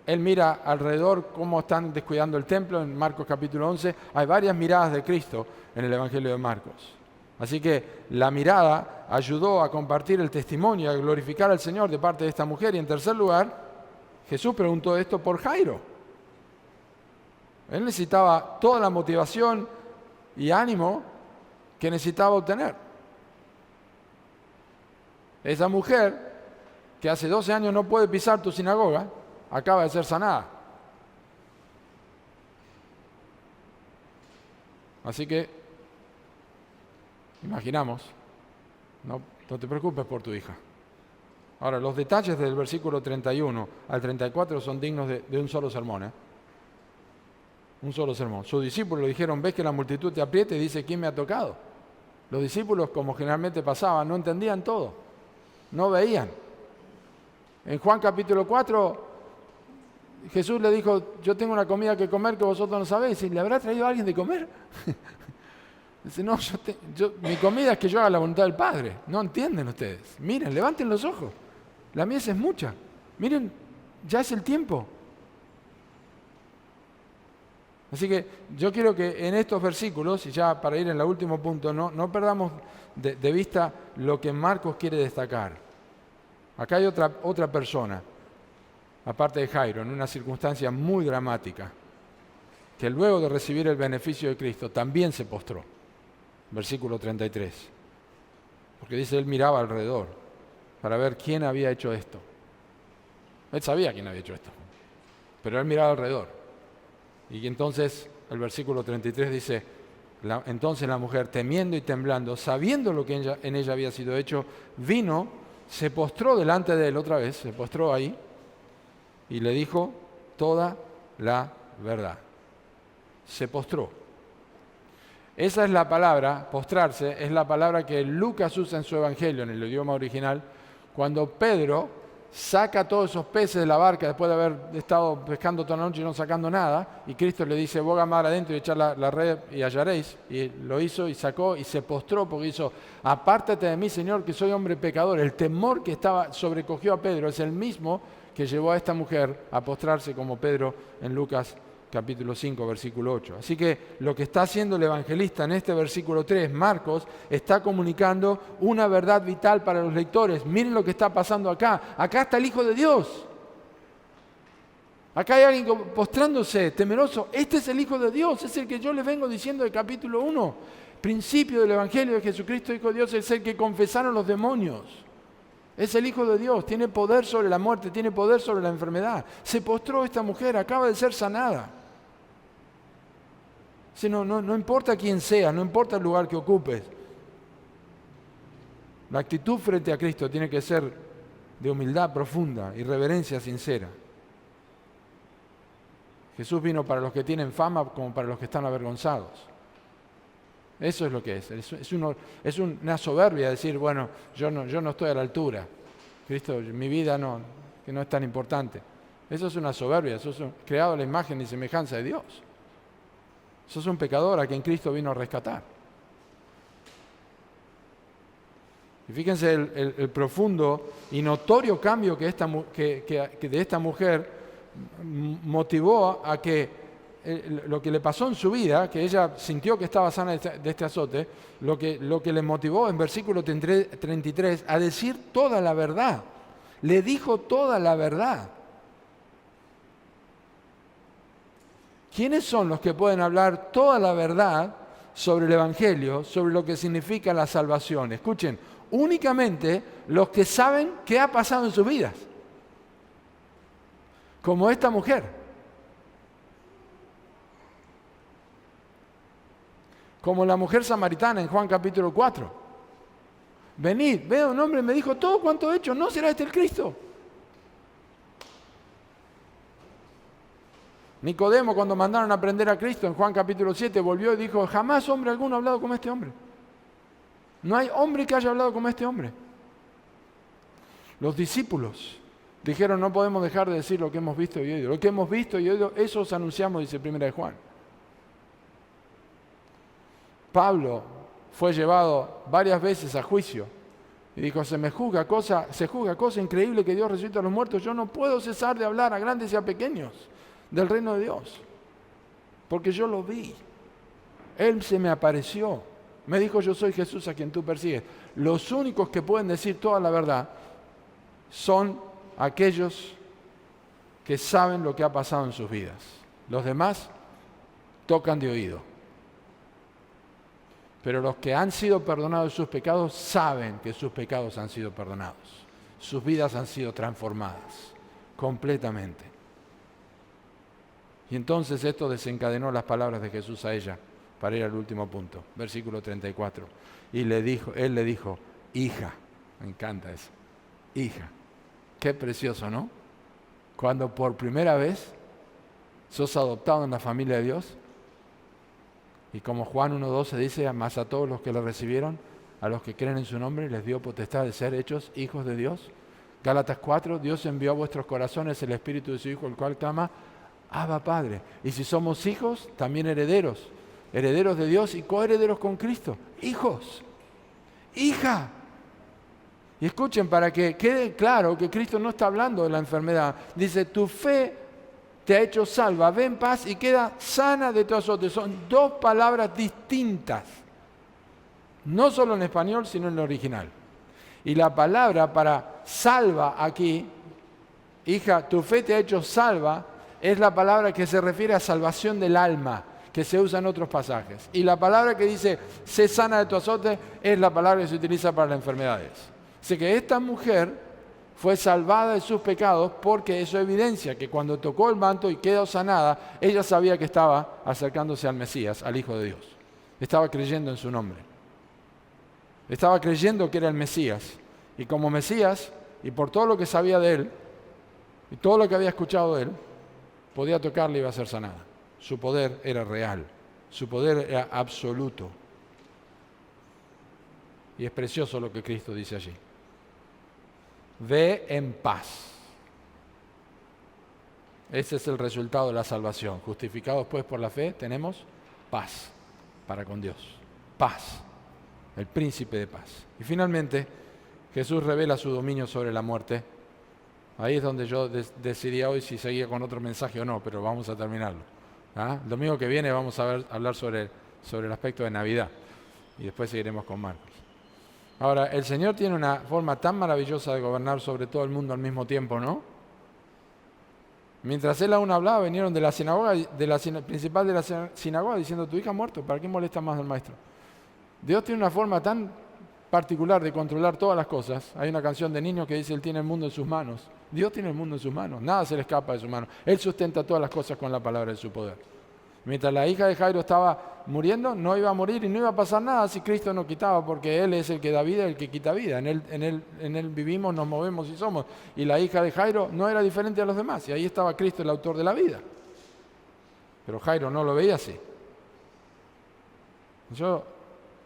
Él mira alrededor cómo están descuidando el templo en Marcos capítulo 11. Hay varias miradas de Cristo en el Evangelio de Marcos. Así que la mirada ayudó a compartir el testimonio, a glorificar al Señor de parte de esta mujer. Y en tercer lugar, Jesús preguntó esto por Jairo. Él necesitaba toda la motivación y ánimo que necesitaba obtener. Esa mujer que hace 12 años no puede pisar tu sinagoga, acaba de ser sanada. Así que, imaginamos, no te preocupes por tu hija. Ahora, los detalles del versículo 31 al 34 son dignos de un solo sermón. Un solo sermón. Sus discípulos le dijeron, ves que la multitud te aprieta y dice, ¿quién me ha tocado? Los discípulos, como generalmente pasaba, no entendían todo, no veían. En Juan capítulo 4, Jesús le dijo, yo tengo una comida que comer que vosotros no sabéis. ¿Y le habrá traído a alguien de comer? Dice, no, mi comida es que yo haga la voluntad del Padre. No entienden ustedes. Miren, levanten los ojos. La mies es mucha. Miren, ya es el tiempo. Así que yo quiero que en estos versículos, y ya para ir en el último punto, no perdamos de vista lo que Marcos quiere destacar. Acá hay otra persona, aparte de Jairo, en una circunstancia muy dramática, que luego de recibir el beneficio de Cristo también se postró. Versículo 33. Porque dice, él miraba alrededor para ver quién había hecho esto. Él sabía quién había hecho esto, pero él miraba alrededor. Y entonces el versículo 33 dice, entonces la mujer, temiendo y temblando, sabiendo lo que en ella había sido hecho, vino, se postró delante de él otra vez, se postró ahí, y le dijo toda la verdad. Se postró. Esa es la palabra, postrarse, es la palabra que Lucas usa en su evangelio, en el idioma original, cuando Pedro saca todos esos peces de la barca después de haber estado pescando toda la noche y no sacando nada, y Cristo le dice, boga mar adentro y echar la red y hallaréis, y lo hizo y sacó y se postró porque hizo, apártate de mí, Señor, que soy hombre pecador. El temor que sobrecogió a Pedro es el mismo que llevó a esta mujer a postrarse como Pedro en Lucas capítulo 5, versículo 8. Así que lo que está haciendo el evangelista en este versículo 3, Marcos, está comunicando una verdad vital para los lectores. Miren lo que está pasando acá. Acá está el Hijo de Dios. Acá hay alguien postrándose, temeroso. Este es el Hijo de Dios, es el que yo les vengo diciendo del capítulo 1. Principio del evangelio de Jesucristo, Hijo de Dios, es el que confesaron los demonios. Es el Hijo de Dios, tiene poder sobre la muerte, tiene poder sobre la enfermedad. Se postró esta mujer, acaba de ser sanada. No importa quién sea, no importa el lugar que ocupes. La actitud frente a Cristo tiene que ser de humildad profunda y reverencia sincera. Jesús vino para los que tienen fama como para los que están avergonzados. Eso es lo que es. Es una soberbia decir, bueno, yo no estoy a la altura. Cristo, mi vida que no es tan importante. Eso es una soberbia, eso es creado a la imagen y semejanza de Dios. Sos un pecador a quien Cristo vino a rescatar. Y fíjense el profundo y notorio cambio que de esta mujer motivó a que lo que le pasó en su vida, que ella sintió que estaba sana de este azote, lo que le motivó en versículo 33 a decir toda la verdad. Le dijo toda la verdad. ¿Quiénes son los que pueden hablar toda la verdad sobre el Evangelio, sobre lo que significa la salvación? Escuchen, únicamente los que saben qué ha pasado en sus vidas. Como esta mujer. Como la mujer samaritana en Juan capítulo 4. Venid, veo un hombre y me dijo todo cuanto he hecho, ¿no será este el Cristo? Nicodemo, cuando mandaron a prender a Cristo en Juan capítulo 7, volvió y dijo, jamás hombre alguno ha hablado como este hombre. No hay hombre que haya hablado como este hombre. Los discípulos dijeron, no podemos dejar de decir lo que hemos visto y oído. Lo que hemos visto y oído, eso os anunciamos, dice 1 Juan. Pablo fue llevado varias veces a juicio y dijo, se juzga cosa increíble que Dios resucita a los muertos. Yo no puedo cesar de hablar a grandes y a pequeños del reino de Dios, porque yo lo vi. Él se me apareció. Me dijo, yo soy Jesús a quien tú persigues. Los únicos que pueden decir toda la verdad son aquellos que saben lo que ha pasado en sus vidas. Los demás tocan de oído. Pero los que han sido perdonados de sus pecados saben que sus pecados han sido perdonados. Sus vidas han sido transformadas completamente. Y entonces esto desencadenó las palabras de Jesús a ella para ir al último punto. Versículo 34. Y él le dijo, hija. Me encanta eso. Hija. Qué precioso, ¿no? Cuando por primera vez sos adoptado en la familia de Dios. Y como Juan 1:12 dice, más a todos los que le recibieron, a los que creen en su nombre, les dio potestad de ser hechos hijos de Dios. Gálatas 4, Dios envió a vuestros corazones el Espíritu de su Hijo, el cual clama, Abba Padre. Y si somos hijos, también herederos. Herederos de Dios y coherederos con Cristo. Hijos. Hija. Y escuchen, para que quede claro que Cristo no está hablando de la enfermedad. Dice, tu fe te ha hecho salva, ve en paz y queda sana de tu azote. Son dos palabras distintas, no solo en español, sino en el original. Y la palabra para salva aquí, hija, tu fe te ha hecho salva, es la palabra que se refiere a salvación del alma, que se usa en otros pasajes. Y la palabra que dice, sé sana de tu azote, es la palabra que se utiliza para las enfermedades. Así que esta mujer fue salvada de sus pecados porque eso evidencia que cuando tocó el manto y quedó sanada, ella sabía que estaba acercándose al Mesías, al Hijo de Dios. Estaba creyendo en su nombre. Estaba creyendo que era el Mesías. Y como Mesías, y por todo lo que sabía de él, y todo lo que había escuchado de él, podía tocarle y iba a ser sanada. Su poder era real. Su poder era absoluto. Y es precioso lo que Cristo dice allí. Ve en paz. Ese es el resultado de la salvación. Justificados pues por la fe, tenemos paz para con Dios. Paz. El príncipe de paz. Y finalmente, Jesús revela su dominio sobre la muerte. Ahí es donde yo decidí hoy si seguía con otro mensaje o no, pero vamos a terminarlo. El domingo que viene vamos a hablar sobre el aspecto de Navidad. Y después seguiremos con Marcos. Ahora, el Señor tiene una forma tan maravillosa de gobernar sobre todo el mundo al mismo tiempo, ¿no? Mientras él aún hablaba, vinieron de la sinagoga, principal de la sinagoga, diciendo, tu hija ha muerto, ¿para qué molesta más al maestro? Dios tiene una forma tan particular de controlar todas las cosas. Hay una canción de niños que dice, Él tiene el mundo en sus manos. Dios tiene el mundo en sus manos, nada se le escapa de sus manos. Él sustenta todas las cosas con la palabra de su poder. Mientras la hija de Jairo estaba muriendo, no iba a morir y no iba a pasar nada si Cristo no quitaba, porque Él es el que da vida y el que quita vida. En él vivimos, nos movemos y somos. Y la hija de Jairo no era diferente a los demás. Y ahí estaba Cristo, el autor de la vida. Pero Jairo no lo veía así. Yo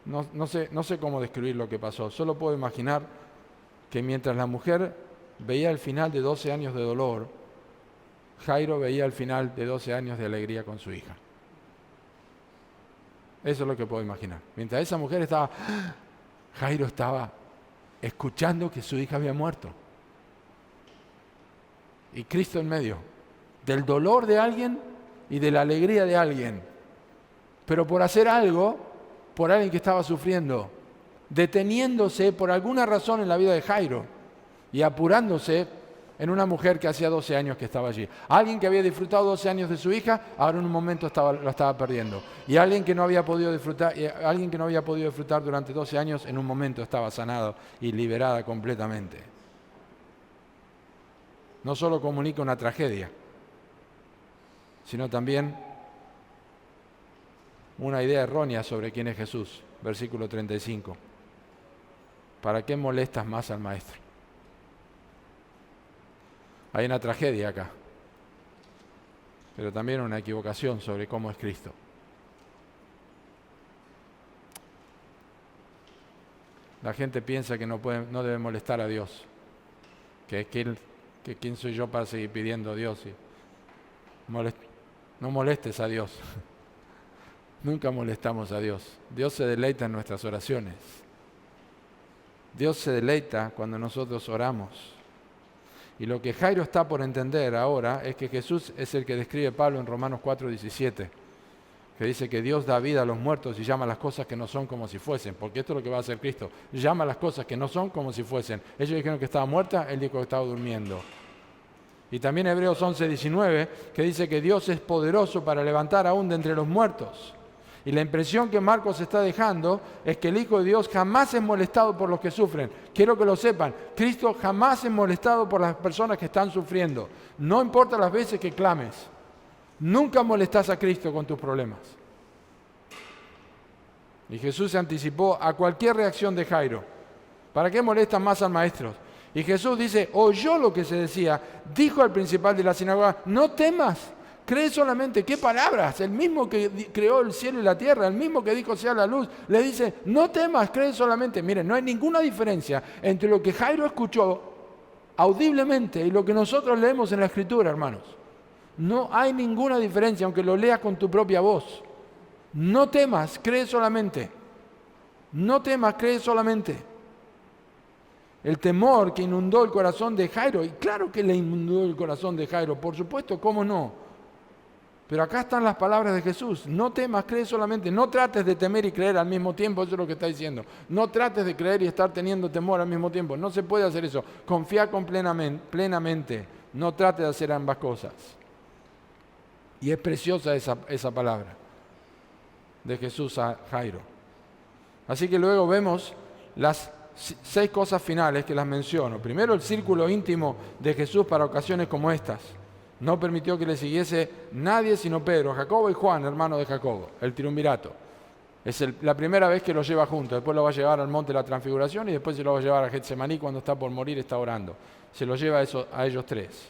no sé cómo describir lo que pasó. Solo puedo imaginar que mientras la mujer veía el final de 12 años de dolor, Jairo veía el final de 12 años de alegría con su hija. Eso es lo que puedo imaginar. Mientras esa mujer estaba, Jairo estaba escuchando que su hija había muerto. Y Cristo en medio del dolor de alguien y de la alegría de alguien. Pero por hacer algo, por alguien que estaba sufriendo, deteniéndose por alguna razón en la vida de Jairo y apurándose en una mujer que hacía 12 años que estaba allí. Alguien que había disfrutado 12 años de su hija, ahora en un momento lo estaba perdiendo. Y alguien que no había podido disfrutar durante 12 años, en un momento estaba sanado y liberada completamente. No solo comunica una tragedia, sino también una idea errónea sobre quién es Jesús. Versículo 35. ¿Para qué molestas más al Maestro? Hay una tragedia acá, pero también una equivocación sobre cómo es Cristo. La gente piensa que no debe molestar a Dios, que quién soy yo para seguir pidiendo a Dios. No molestes a Dios. Nunca molestamos a Dios. Dios se deleita en nuestras oraciones. Dios se deleita cuando nosotros oramos. Y lo que Jairo está por entender ahora es que Jesús es el que describe Pablo en Romanos 4:17, que dice que Dios da vida a los muertos y llama a las cosas que no son como si fuesen, porque esto es lo que va a hacer Cristo, llama a las cosas que no son como si fuesen. Ellos dijeron que estaba muerta, él dijo que estaba durmiendo. Y también Hebreos 11:19, que dice que Dios es poderoso para levantar aún de entre los muertos. Y la impresión que Marcos está dejando es que el Hijo de Dios jamás es molestado por los que sufren. Quiero que lo sepan, Cristo jamás es molestado por las personas que están sufriendo. No importa las veces que clames, nunca molestas a Cristo con tus problemas. Y Jesús se anticipó a cualquier reacción de Jairo. ¿Para qué molestan más al Maestro? Y Jesús dice, oyó lo que se decía, dijo al principal de la sinagoga, no temas. Cree solamente. ¿Qué palabras? El mismo que creó el cielo y la tierra, el mismo que dijo sea la luz, le dice, no temas, cree solamente. Miren, no hay ninguna diferencia entre lo que Jairo escuchó audiblemente y lo que nosotros leemos en la Escritura, hermanos. No hay ninguna diferencia, aunque lo leas con tu propia voz. No temas, cree solamente. No temas, cree solamente. El temor que inundó el corazón de Jairo, y claro que le inundó el corazón de Jairo, por supuesto, ¿cómo no? Pero acá están las palabras de Jesús. No temas, cree solamente. No trates de temer y creer al mismo tiempo. Eso es lo que está diciendo. No trates de creer y estar teniendo temor al mismo tiempo. No se puede hacer eso. Confía plenamente. No trates de hacer ambas cosas. Y es preciosa esa palabra de Jesús a Jairo. Así que luego vemos las 6 cosas finales que las menciono. Primero, el círculo íntimo de Jesús para ocasiones como estas. No permitió que le siguiese nadie sino Pedro, Jacobo y Juan, hermano de Jacobo, el triunvirato. Es la primera vez que lo lleva juntos. Después lo va a llevar al monte de la transfiguración y después se lo va a llevar a Getsemaní cuando está por morir, está orando. Se lo lleva a ellos 3.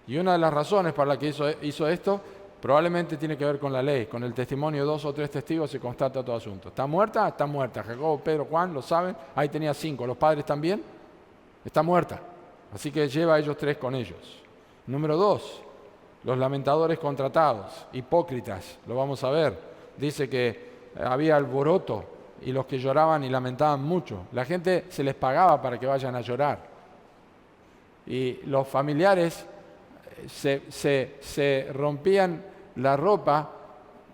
Y una de las razones para la que hizo esto probablemente tiene que ver con la ley. Con el testimonio de 2 o 3 testigos se constata todo asunto. ¿Está muerta? Está muerta. Jacobo, Pedro, Juan, lo saben. Ahí tenía 5. ¿Los padres también? Está muerta. Así que lleva a ellos 3 con ellos. Número 2. Los lamentadores contratados, hipócritas, lo vamos a ver. Dice que había alboroto y los que lloraban y lamentaban mucho. La gente se les pagaba para que vayan a llorar. Y los familiares se rompían la ropa.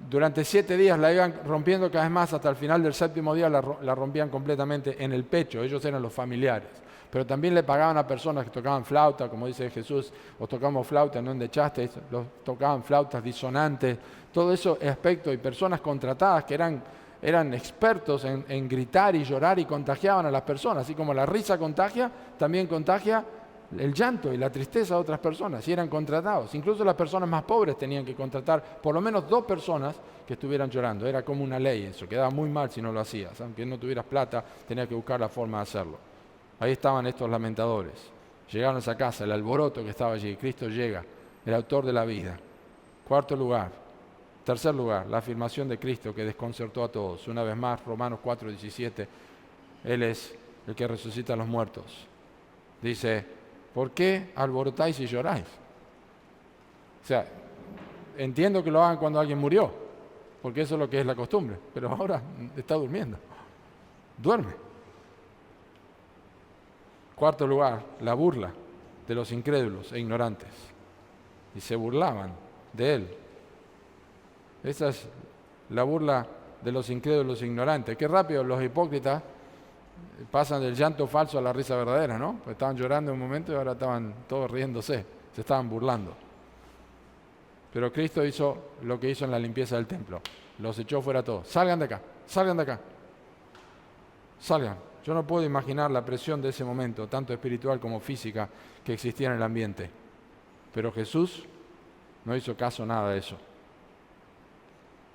Durante 7 días la iban rompiendo cada vez más, hasta el final del 7º día la rompían completamente en el pecho. Ellos eran los familiares. Pero también le pagaban a personas que tocaban flauta, como dice Jesús, os tocamos flauta, no endechasteis, los tocaban flautas disonantes, todo eso aspecto, y personas contratadas que eran expertos en gritar y llorar y contagiaban a las personas, así como la risa contagia, también contagia el llanto y la tristeza de otras personas, y eran contratados. Incluso las personas más pobres tenían que contratar por lo menos 2 personas que estuvieran llorando, era como una ley eso, quedaba muy mal si no lo hacías, aunque no tuvieras plata, tenías que buscar la forma de hacerlo. Ahí estaban estos lamentadores. Llegaron a esa casa, el alboroto que estaba allí. Cristo llega, el autor de la vida. 4º lugar. 3er lugar, la afirmación de Cristo que desconcertó a todos. Una vez más, Romanos 4:17. Él es el que resucita a los muertos. Dice, ¿por qué alborotáis y lloráis? O sea, entiendo que lo hagan cuando alguien murió, porque eso es lo que es la costumbre. Pero ahora está durmiendo. Duerme. Cuarto lugar, la burla de los incrédulos e ignorantes. Y se burlaban de él. Esa es la burla de los incrédulos e ignorantes. Qué rápido los hipócritas pasan del llanto falso a la risa verdadera, ¿no? Pues estaban llorando en un momento y ahora estaban todos riéndose, se estaban burlando. Pero Cristo hizo lo que hizo en la limpieza del templo. Los echó fuera todos. Salgan de acá, salgan de acá. Salgan. Yo no puedo imaginar la presión de ese momento, tanto espiritual como física, que existía en el ambiente. Pero Jesús no hizo caso nada de eso.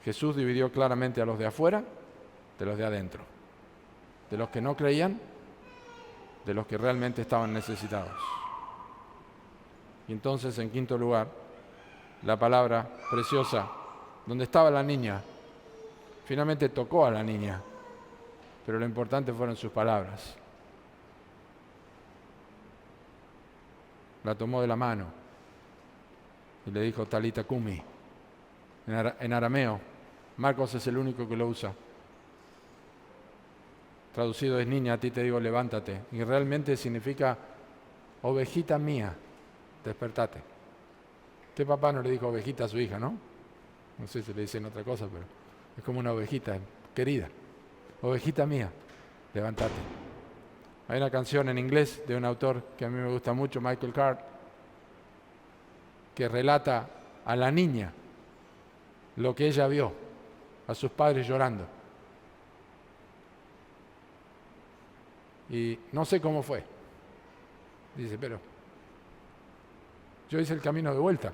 Jesús dividió claramente a los de afuera de los de adentro. De los que no creían, de los que realmente estaban necesitados. Y entonces, en quinto lugar, la palabra preciosa, donde estaba la niña, finalmente tocó a la niña, pero lo importante fueron sus palabras. La tomó de la mano y le dijo Talita Kumi, en arameo. Marcos es el único que lo usa. Traducido es niña, a ti te digo levántate. Y realmente significa ovejita mía, despertate. ¿Qué papá no le dijo ovejita a su hija, no? No sé si le dicen otra cosa, pero es como una ovejita querida. Ovejita mía, levántate. Hay una canción en inglés de un autor que a mí me gusta mucho, Michael Card, que relata a la niña lo que ella vio, a sus padres llorando. Y no sé cómo fue. Dice, pero yo hice el camino de vuelta.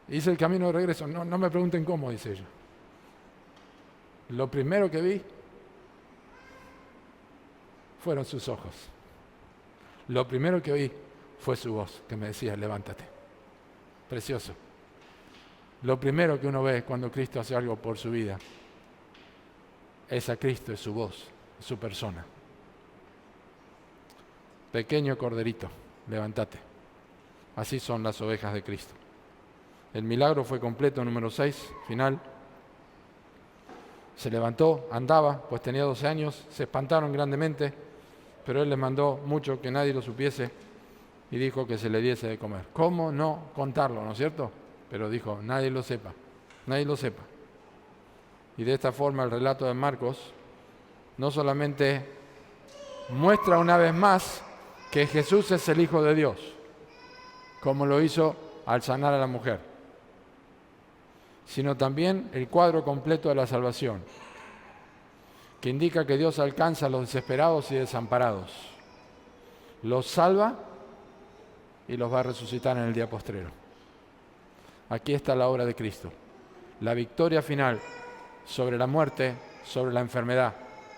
Hice el camino de regreso. No me pregunten cómo, dice ella. Lo primero que vi fueron sus ojos. Lo primero que oí fue su voz, que me decía, levántate. Precioso. Lo primero que uno ve cuando Cristo hace algo por su vida es a Cristo, es su voz, es su persona. Pequeño corderito, levántate. Así son las ovejas de Cristo. El milagro fue completo, número 6, final. Se levantó, andaba, pues tenía 12 años, se espantaron grandemente, pero él les mandó mucho que nadie lo supiese y dijo que se le diese de comer. ¿Cómo no contarlo, no es cierto? Pero dijo, nadie lo sepa, nadie lo sepa. Y de esta forma el relato de Marcos no solamente muestra una vez más que Jesús es el Hijo de Dios, como lo hizo al sanar a la mujer, sino también el cuadro completo de la salvación, que indica que Dios alcanza a los desesperados y desamparados, los salva y los va a resucitar en el día postrero. Aquí está la obra de Cristo, la victoria final sobre la muerte, sobre la enfermedad,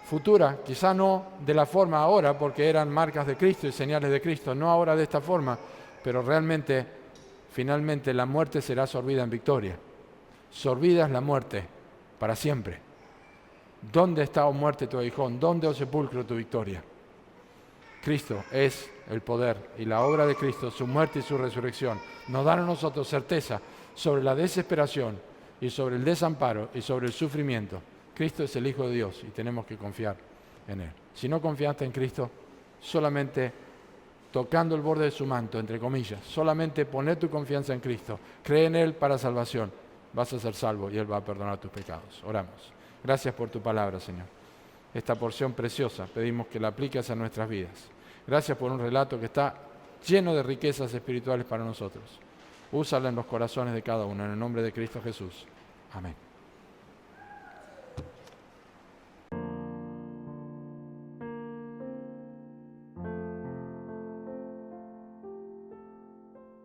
futura, quizá no de la forma ahora, porque eran marcas de Cristo y señales de Cristo, no ahora de esta forma, pero realmente, finalmente la muerte será sorbida en victoria. Sorbida es la muerte para siempre. ¿Dónde está, oh muerte, tu aguijón? ¿Dónde, oh sepulcro, tu victoria? Cristo es el poder y la obra de Cristo, su muerte y su resurrección, nos dan a nosotros certeza sobre la desesperación y sobre el desamparo y sobre el sufrimiento. Cristo es el Hijo de Dios y tenemos que confiar en Él. Si no confiaste en Cristo, solamente tocando el borde de su manto, entre comillas, solamente poner tu confianza en Cristo, cree en Él para salvación, vas a ser salvo y Él va a perdonar tus pecados. Oramos. Gracias por tu palabra, Señor. Esta porción preciosa, pedimos que la apliques a nuestras vidas. Gracias por un relato que está lleno de riquezas espirituales para nosotros. Úsala en los corazones de cada uno, en el nombre de Cristo Jesús. Amén.